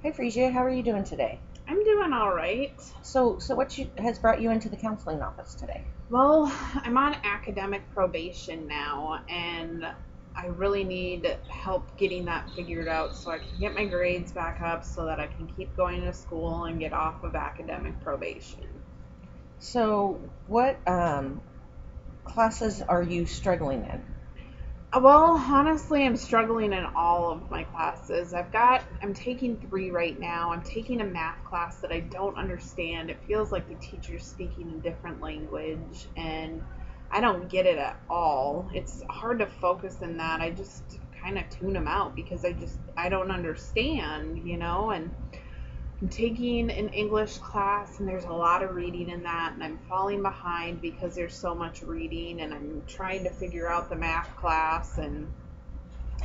Hi, Frisia. How are you doing today? I'm doing all right. So has brought you into the counseling office today? Well, I'm on academic probation now, and I really need help getting that figured out so I can get my grades back up so that I can keep going to school and get off of academic probation. So, what classes are you struggling in? Well, honestly, I'm struggling in all of my classes. I'm taking three right now. I'm taking a math class that I don't understand. It feels like the teacher's speaking a different language, and I don't get it at all. It's hard to focus in that. I just kind of tune them out because I don't understand. And I'm taking an English class, and there's a lot of reading in that, and I'm falling behind because there's so much reading, and I'm trying to figure out the math class, and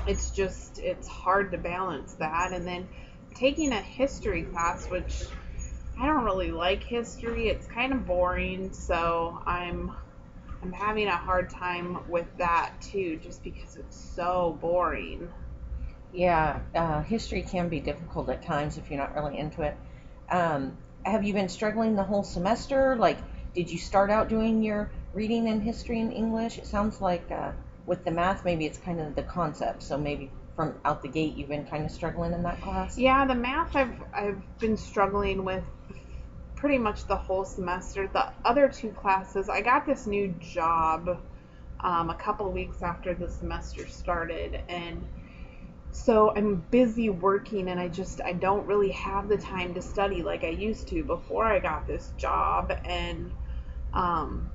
it's hard to balance that. And then taking a history class, which I don't really like history. It's kind of boring, so I'm having a hard time with that too, just because it's so boring. Yeah, history can be difficult at times if you're not really into it. Have you been struggling the whole semester? Like, did you start out doing your reading and history in English? It sounds like with the math, maybe it's kind of the concept. So maybe from out the gate, you've been kind of struggling in that class. Yeah, the math I've been struggling with pretty much the whole semester. The other two classes, I got this new job a couple of weeks after the semester started, and so I'm busy working, and I don't really have the time to study like I used to before I got this job. And um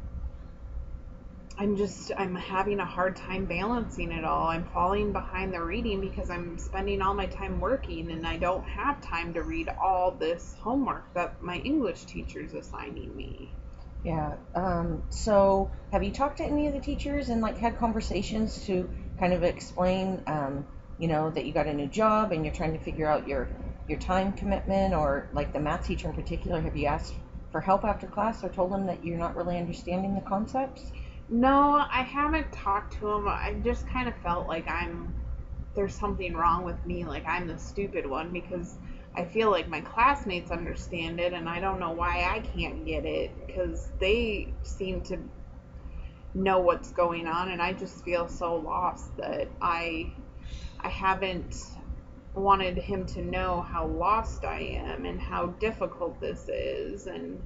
I'm having a hard time balancing it all. I'm falling behind the reading because I'm spending all my time working, and I don't have time to read all this homework that my English teacher's assigning me. Yeah. So have you talked to any of the teachers and like had conversations to kind of explain, that you got a new job and you're trying to figure out your time commitment, or like the math teacher in particular? Have you asked for help after class or told them that you're not really understanding the concepts? No, I haven't talked to him. I just kind of felt like there's something wrong with me, like I'm the stupid one, because I feel like my classmates understand it, and I don't know why I can't get it because they seem to know what's going on, and I just feel so lost that I haven't wanted him to know how lost I am and how difficult this is. And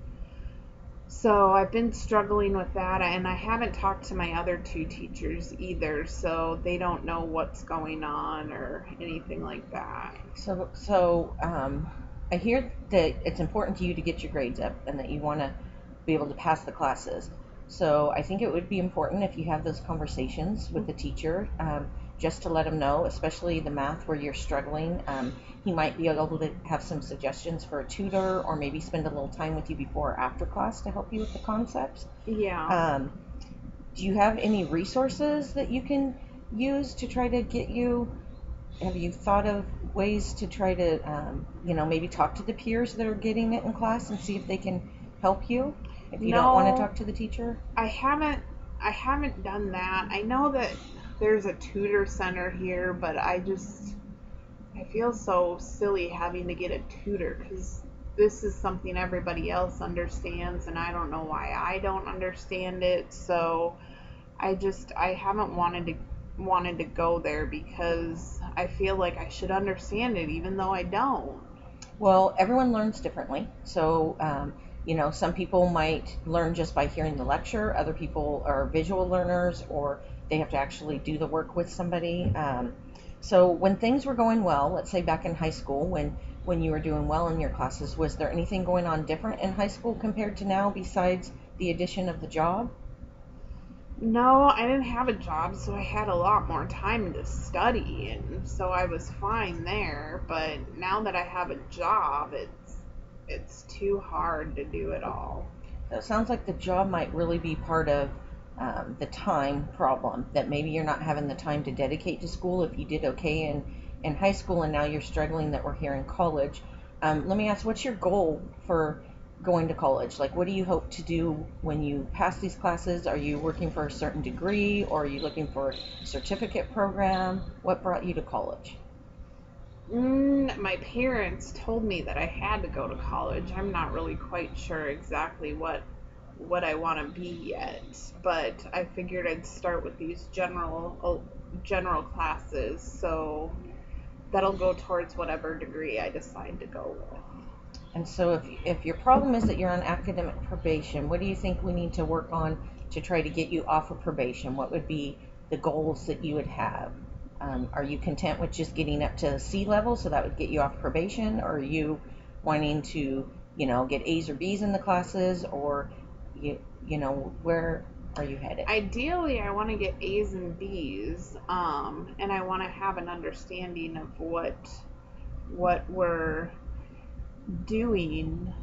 so I've been struggling with that, and I haven't talked to my other two teachers either, so they don't know what's going on or anything like that. So I hear that it's important to you to get your grades up and that you want to be able to pass the classes. So I think it would be important if you have those conversations with the teacher, just to let him know, especially the math where you're struggling. He might be able to have some suggestions for a tutor, or maybe spend a little time with you before or after class to help you with the concepts. Yeah. Um, do you have any resources that you can use to try to get you? Have you thought of ways to try to, maybe talk to the peers that are getting it in class and see if they can help you if you don't want to No, talk to the teacher? I haven't I haven't done that. I know that there's a tutor center here, but I feel so silly having to get a tutor because this is something everybody else understands, and I don't know why I don't understand it. So I haven't wanted to go there because I feel like I should understand it even though I don't. Well, everyone learns differently. So, some people might learn just by hearing the lecture. Other people are visual learners, or they have to actually do the work with somebody. So, when things were going well, let's say back in high school, when you were doing well in your classes, was there anything going on different in high school compared to now besides the addition of the job? No, I didn't have a job, so I had a lot more time to study, and so I was fine there. But now that I have a job, it's too hard to do it all. So it sounds like the job might really be part of the time problem, that maybe you're not having the time to dedicate to school if you did okay in high school and now you're struggling that we're here in college. Let me ask, what's your goal for going to college? Like, what do you hope to do when you pass these classes? Are you working for a certain degree, or are you looking for a certificate program? What brought you to college? My parents told me that I had to go to college. I'm not really quite sure exactly what I want to be yet, but I figured I'd start with these general classes, so that'll go towards whatever degree I decide to go with. And so if your problem is that you're on academic probation, what do you think we need to work on to try to get you off of probation? What would be the goals that you would have? Are you content with just getting up to C level, so that would get you off probation? Or are you wanting to, get A's or B's in the classes, or where are you headed? Ideally, I want to get A's and B's, and I want to have an understanding of what we're doing.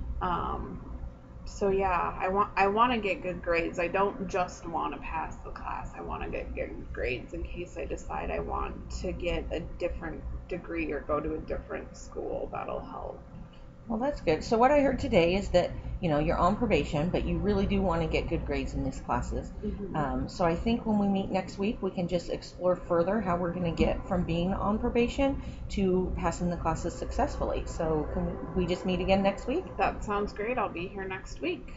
So yeah, I want to get good grades. I don't just want to pass the class. I want to get good grades in case I decide I want to get a different degree or go to a different school. That'll help. Well, that's good. So what I heard today is that you're on probation, but you really do want to get good grades in these classes. So I think when we meet next week, we can just explore further how we're going to get from being on probation to passing the classes successfully. So can we just meet again next week? That sounds great. I'll be here next week.